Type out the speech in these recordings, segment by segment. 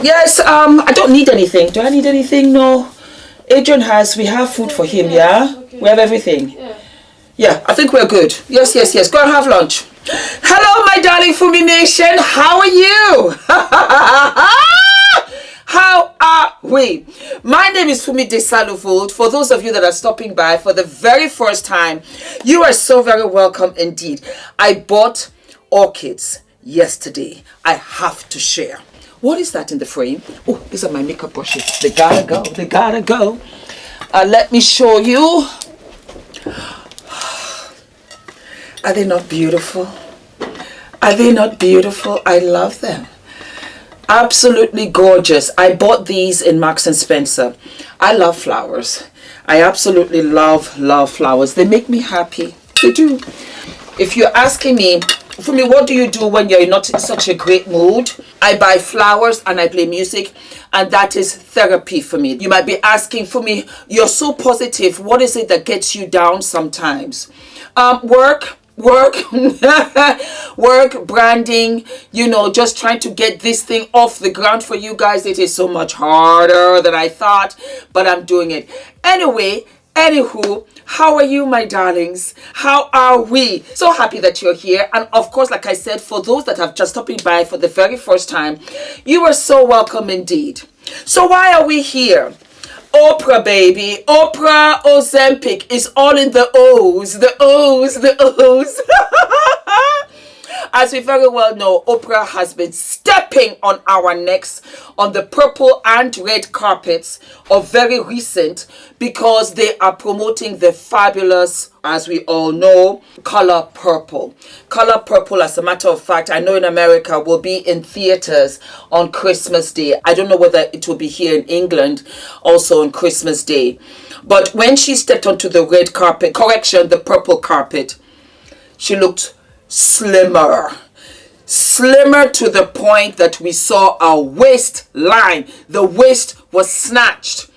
Yes, I don't need anything. Do I need anything? No. Adrian we have food for him, yeah? Okay. We have everything. Yeah, I think we're good. Yes. Go and have lunch. Hello, my darling FumiNation. How are you? How are we? My name is Fumidesaluvold. For those of you that are stopping by for the very first time, you are so very welcome indeed. I bought orchids yesterday. I have to share. What is that in the frame? Oh, these are my makeup brushes. They gotta go. Let me show you. Are they not beautiful? Are they not beautiful? I love them. Absolutely gorgeous. I bought these in Marks and Spencer. I love flowers. I absolutely love flowers. They make me happy. They do. If you're asking me, Fumi, what do you do when you're not in such a great mood? I buy flowers and I play music, and that is therapy for me. You might be asking, Fumi, you're so positive. What is it that gets you down sometimes? Work, branding, just trying to get this thing off the ground for you guys. It is so much harder than I thought, but I'm doing it. Anywho, how are you, my darlings? How are we? So happy that you're here. And of course, like I said, for those that have just stopping by for the very first time, you are so welcome indeed. So why are we here? Oprah, baby. Oprah, Ozempic is all in the O's. The O's. As we very well know, Oprah has been stepping on our necks on the purple and red carpets of very recent, because they are promoting the fabulous, as we all know, color purple. Color purple, as a matter of fact, I know in America will be in theaters on Christmas Day. I don't know whether it will be here in England also on Christmas Day. But when she stepped onto the red carpet, the purple carpet, she looked slimmer to the point that we saw a waistline. The waist was snatched,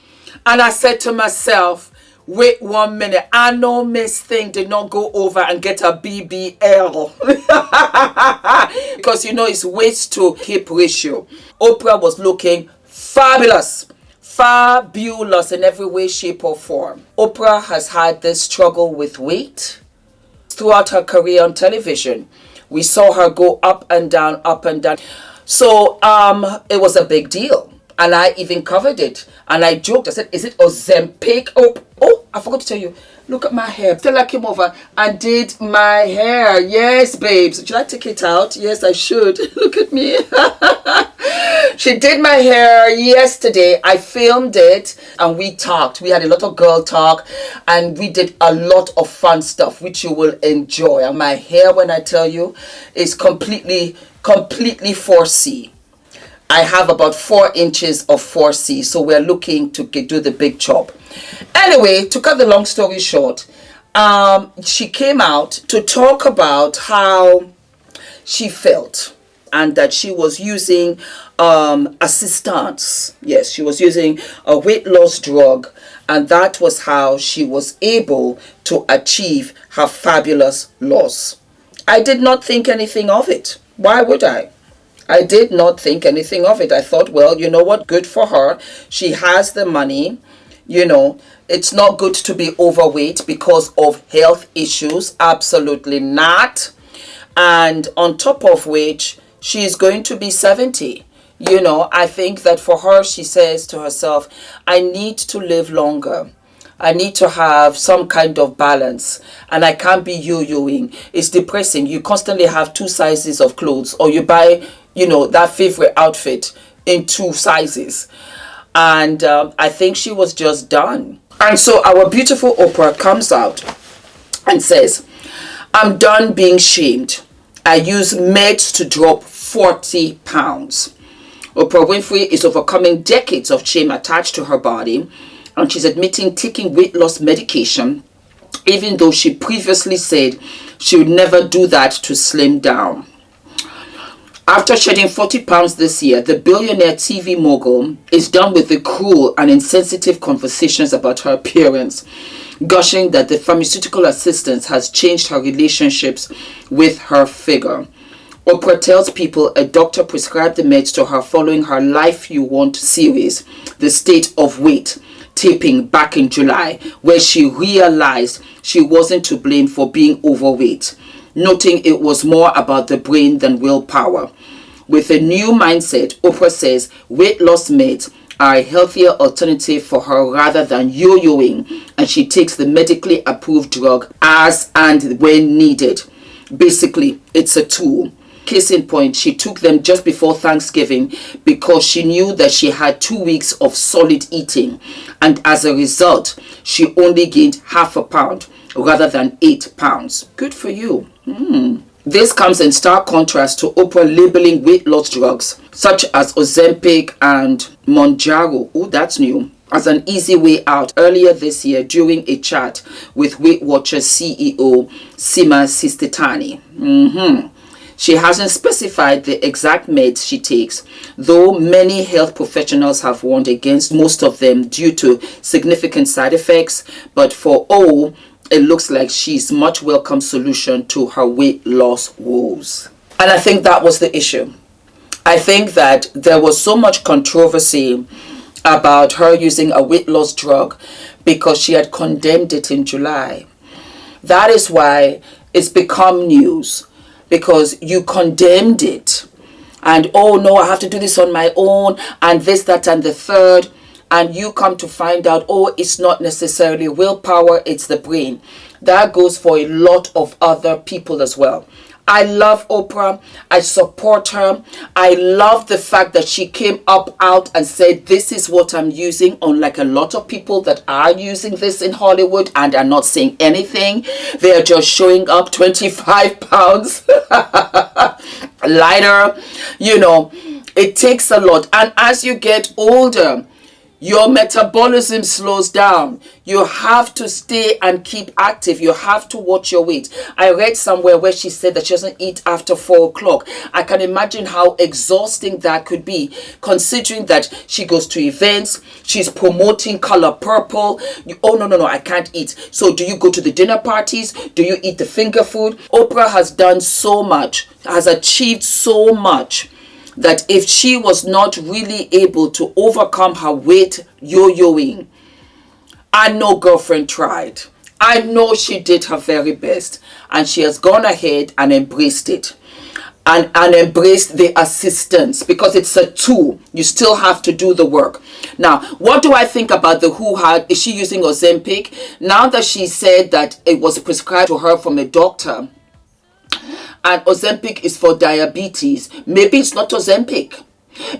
and I said to myself, wait 1 minute, I know Miss Thing did not go over and get a BBL because it's waist to hip ratio. Oprah was looking fabulous in every way, shape or form. Oprah has had this struggle with weight throughout her career on television. We saw her go up and down. So it was a big deal, and I even covered it, and I joked. I said, is it Ozempic? Oh, I forgot to tell you, look at my hair. Stella came over and did my hair. Yes, babes. Should I take it out? Yes, I should. Look at me. She did my hair yesterday. I filmed it and we talked. We had a lot of girl talk and we did a lot of fun stuff, which you will enjoy. And my hair, when I tell you, is completely 4C. I have about 4 inches of 4C. So we're looking to do the big chop. Anyway, to cut the long story short, she came out to talk about how she felt, and that she was using assistance. Yes, she was using a weight loss drug, and that was how she was able to achieve her fabulous loss. I did not think anything of it. Why would I? I did not think anything of it. I thought, well, you know what? Good for her. She has the money. It's not good to be overweight because of health issues. Absolutely not. And on top of which, she's going to be 70. I think that for her, she says to herself, I need to live longer. I need to have some kind of balance, and I can't be yo-yoing. It's depressing. You constantly have 2 sizes of clothes, or you buy, that favorite outfit in 2 sizes. And I think she was just done. And so our beautiful Oprah comes out and says, I'm done being shamed. I use meds to drop 40 pounds. Oprah Winfrey is overcoming decades of shame attached to her body, and she's admitting taking weight loss medication, even though she previously said she would never do that to slim down. After shedding 40 pounds this year, the billionaire TV mogul is done with the cruel and insensitive conversations about her appearance, gushing that the pharmaceutical assistance has changed her relationships with her figure. Oprah tells people a doctor prescribed the meds to her following her Life You Want series, The State of Weight, taping back in July, where she realized she wasn't to blame for being overweight, noting it was more about the brain than willpower. With a new mindset, Oprah says weight loss meds are a healthier alternative for her rather than yo-yoing, and she takes the medically approved drug as and when needed. Basically, it's a tool. Case in point, she took them just before Thanksgiving because she knew that she had 2 weeks of solid eating, and as a result, she only gained half a pound rather than 8 pounds. Good for you. This comes in stark contrast to Oprah labeling weight loss drugs such as Ozempic and Mounjaro, oh that's new, as an easy way out earlier this year during a chat with Weight Watchers CEO Sima Sistitani. She hasn't specified the exact meds she takes, though many health professionals have warned against most of them due to significant side effects, but for all, it looks like she's much welcome solution to her weight loss woes. And I think that was the issue. I think that there was so much controversy about her using a weight loss drug because she had condemned it in July. That is why it's become news, because you condemned it. And oh no, I have to do this on my own, and this, that, and the third. And you come to find out, oh, it's not necessarily willpower, it's the brain. That goes for a lot of other people as well. I love Oprah. I support her. I love the fact that she came up out and said, this is what I'm using, unlike a lot of people that are using this in Hollywood and are not saying anything. They're just showing up 25 pounds lighter. You know, it takes a lot. And as you get older, your metabolism slows down. You have to stay and keep active. You have to watch your weight. I read somewhere where she said that she doesn't eat after 4 o'clock. I can imagine how exhausting that could be, considering that she goes to events, she's promoting color purple. Oh, no, I can't eat. So do you go to the dinner parties? Do you eat the finger food? Oprah has done so much, has achieved so much, that if she was not really able to overcome her weight yo-yoing, I know girlfriend tried. I know she did her very best, and she has gone ahead and embraced it. And embraced the assistance, because it's a tool. You still have to do the work. Now, what do I think about the hoo-ha? Is she using Ozempic? Now that she said that it was prescribed to her from a doctor, and Ozempic is for diabetes, maybe it's not Ozempic.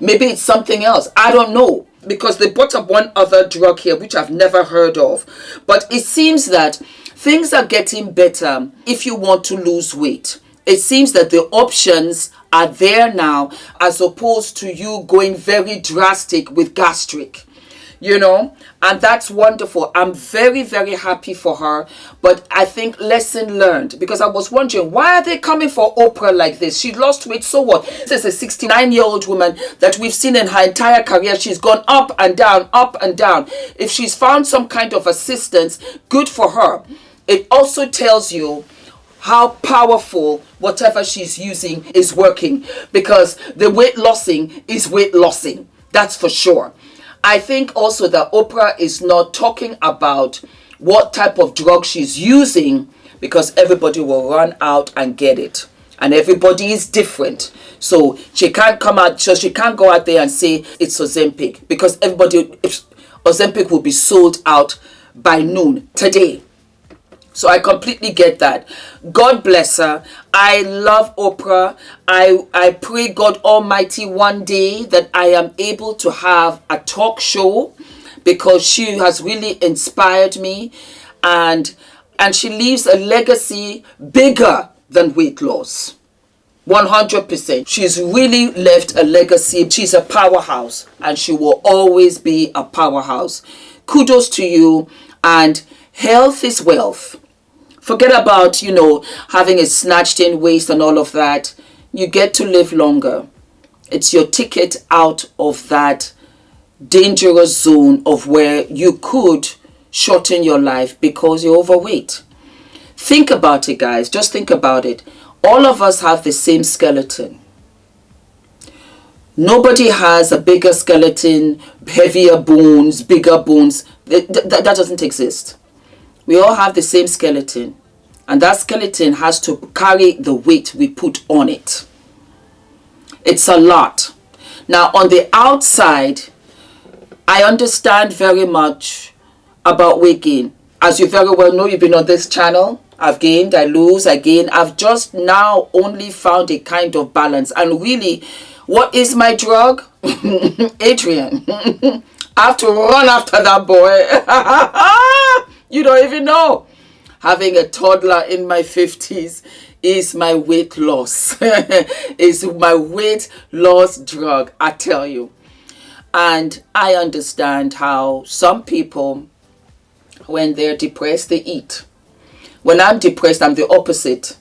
Maybe it's something else. I don't know. Because they brought up one other drug here, which I've never heard of. But it seems that things are getting better if you want to lose weight. It seems that the options are there now, as opposed to you going very drastic with gastric. You know, and that's wonderful. I'm very, very happy for her. But I think lesson learned, because I was wondering, why are they coming for Oprah like this? She lost weight, so what? This is a 69-year-old woman that we've seen in her entire career. She's gone up and down, up and down. If she's found some kind of assistance, good for her. It also tells you how powerful whatever she's using is working, because the weight lossing is weight lossing. That's for sure. I think also that Oprah is not talking about what type of drug she's using, because everybody will run out and get it. And everybody is different. So she can't come out, so she can't go out there and say it's Ozempic, because Ozempic will be sold out by noon today. So I completely get that. God bless her. I love Oprah. I pray God Almighty one day that I am able to have a talk show, because she has really inspired me, and she leaves a legacy bigger than weight loss. 100%. She's really left a legacy. She's a powerhouse, and she will always be a powerhouse. Kudos to you. And health is wealth. Forget about, having a snatched in waist and all of that. You get to live longer. It's your ticket out of that dangerous zone of where you could shorten your life because you're overweight. Think about it, guys. Just think about it. All of us have the same skeleton. Nobody has a bigger skeleton, heavier bones, bigger bones. That doesn't exist. We all have the same skeleton. And that skeleton has to carry the weight we put on it. It's a lot. Now, on the outside, I understand very much about weight gain. As you very well know, you've been on this channel. I've gained, I lose, I gain. I've just now only found a kind of balance. And really, what is my drug? Adrian. I have to run after that boy. You don't even know. Having a toddler in my 50s is my weight loss. Is my weight loss drug, I tell you. And I understand how some people, when they're depressed, they eat. When I'm depressed, I'm the opposite.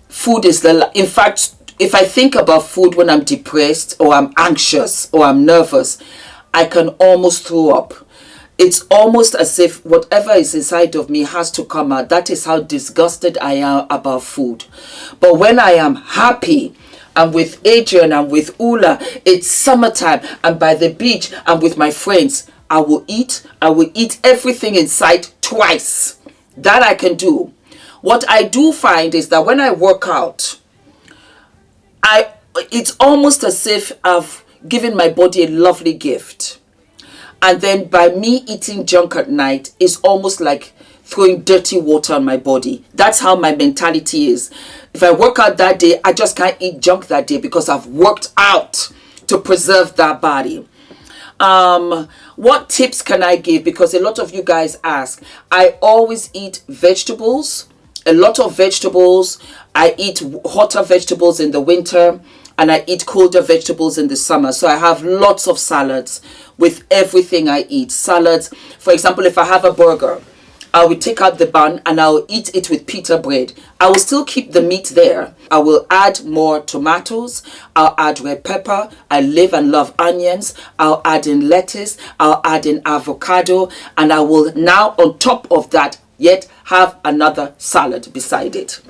Food is in fact, if I think about food when I'm depressed or I'm anxious or I'm nervous, I can almost throw up. It's almost as if whatever is inside of me has to come out. That is how disgusted I am about food. But when I am happy, I'm with Adrian, I'm with Ula, it's summertime, I'm by the beach, I'm with my friends, I will eat everything in sight twice. That I can do. What I do find is that when I work out, it's almost as if I've given my body a lovely gift. And then by me eating junk at night, it's almost like throwing dirty water on my body. That's how my mentality is. If I work out that day, I just can't eat junk that day because I've worked out to preserve that body. What tips can I give? Because a lot of you guys ask. I always eat vegetables, a lot of vegetables. I eat hotter vegetables in the winter and I eat colder vegetables in the summer. So I have lots of salads with everything I eat. Salads, for example, if I have a burger, I will take out the bun and I will eat it with pita bread. I will still keep the meat there. I will add more tomatoes. I'll add red pepper. I live and love onions. I'll add in lettuce. I'll add in avocado. And I will now, on top of that, yet have another salad beside it.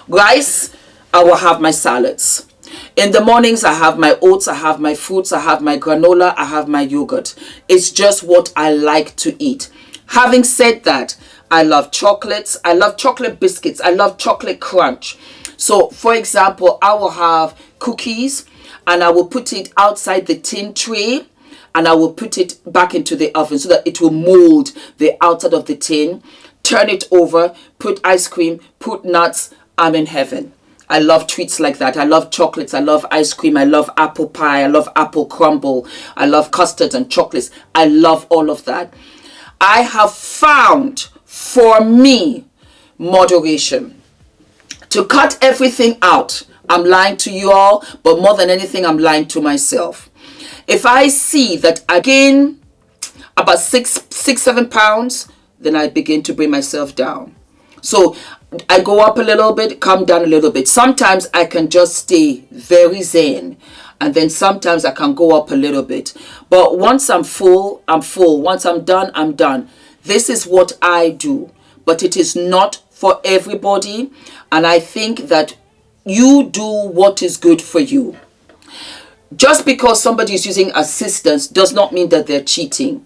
Rice, I will have my salads. In the mornings, I have my oats, I have my fruits, I have my granola, I have my yogurt. It's just what I like to eat. Having said that, I love chocolates. I love chocolate biscuits. I love chocolate crunch. So, for example, I will have cookies and I will put it outside the tin tray and I will put it back into the oven so that it will mold the outside of the tin. Turn it over, put ice cream, put nuts. I'm in heaven. I love treats like that. I love chocolates. I love ice cream. I love apple pie. I love apple crumble. I love custards and chocolates. I love all of that. I have found for me moderation. To cut everything out, I'm lying to you all, but more than anything, I'm lying to myself. If I see that I gain about 7 pounds, then I begin to bring myself down. So I go up a little bit, come down a little bit. Sometimes I can just stay very zen. And then sometimes I can go up a little bit. But once I'm full, I'm full. Once I'm done, I'm done. This is what I do. But it is not for everybody. And I think that you do what is good for you. Just because somebody is using assistance does not mean that they're cheating.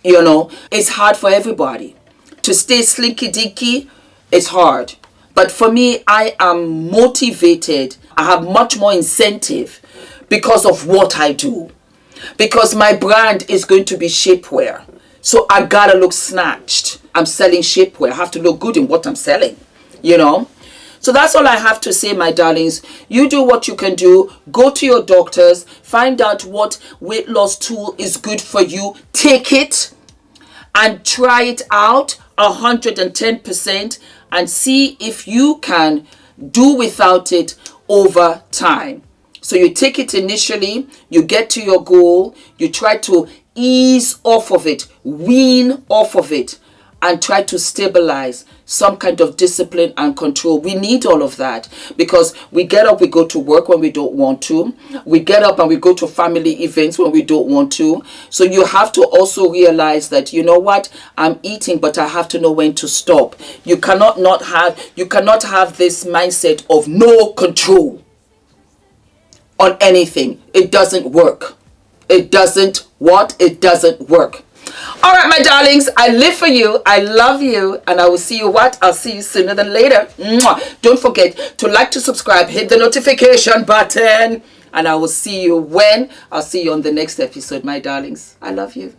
You know, it's hard for everybody. To stay slinky-dinky, it's hard. But for me, I am motivated. I have much more incentive because of what I do. Because my brand is going to be shapewear. So I gotta look snatched. I'm selling shapewear. I have to look good in what I'm selling. You know? So that's all I have to say, my darlings. You do what you can do. Go to your doctors. Find out what weight loss tool is good for you. Take it and try it out 110% and see if you can do without it over time. So you take it initially, you get to your goal, you try to ease off of it, wean off of it, and try to stabilize. some kind of discipline and control. We need all of that, because we get up, we go to work when we don't want to. We get up and we go to family events when we don't want to. So you have to also realize that, you know what, I'm eating, but I have to know when to stop. You cannot have this mindset of no control on anything. It doesn't work. It doesn't what? It doesn't work. All right, my darlings, I live for you. I love you. And I will see you what? I'll see you sooner than later. Mwah. Don't forget to like, to subscribe, hit the notification button. And I will see you when? I'll see you on the next episode, my darlings. I love you.